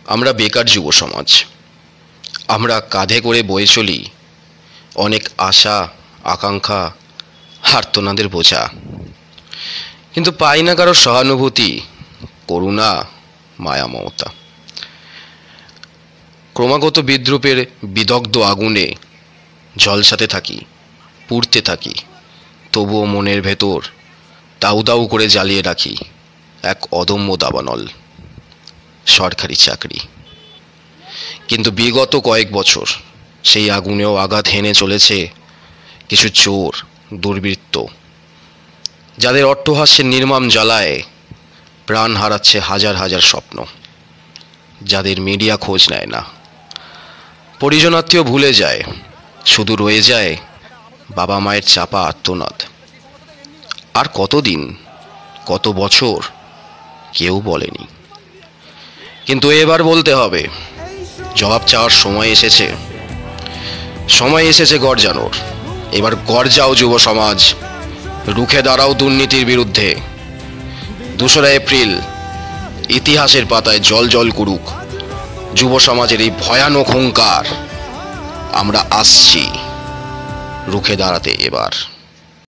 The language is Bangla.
আমরা বেকার যুব সমাজ। আমরা কাঁধে করে বয়ে চলি অনেক আশা, আকাঙ্ক্ষা, আর্তনাদের বোঝা, কিন্তু পাই না কারো সহানুভূতি, করুণা, মায়া, মমতা। ক্রমাগত বিদ্রূপের বিদগ্ধ আগুনে ঝলসাতে থাকি, পুড়তে থাকি, তবুও মনের ভেতর দাউ দাউ করে জ্বালিয়ে রাখি এক অদম্য দাবানল, সরকারি চাকরি। কিন্তু বিগত কয়েক বছর সেই আগুনেও আঘাত হেনে চলেছে কিছু চোর, দুর্বৃত্ত, যাদের অট্টহাস্যের নির্মম জ্বালায় প্রাণ হারাচ্ছে হাজার হাজার স্বপ্ন, যাদের মিডিয়া খোঁজ নেয় না, পরিজনাত্মীয় ভুলে যায়, শুধু রয়ে যায় বাবা মায়ের চাপা আর্তনাদ। আর কতদিন, কত বছর কেউ বলেনি, কিন্তু এবার বলতে হবে। জবাব চাওয়ার সময় এসেছে, সময় এসেছে গর্জানোর। এবার গর্জাও যুব সমাজ, রুখে দাঁড়াও দুর্নীতির বিরুদ্ধে। 2রা এপ্রিল ইতিহাসের পাতায় জল জল করুক যুব সমাজের এই ভয়ানক হুঙ্কার। আমরা আসছি রুখে দাঁড়াতে এবার।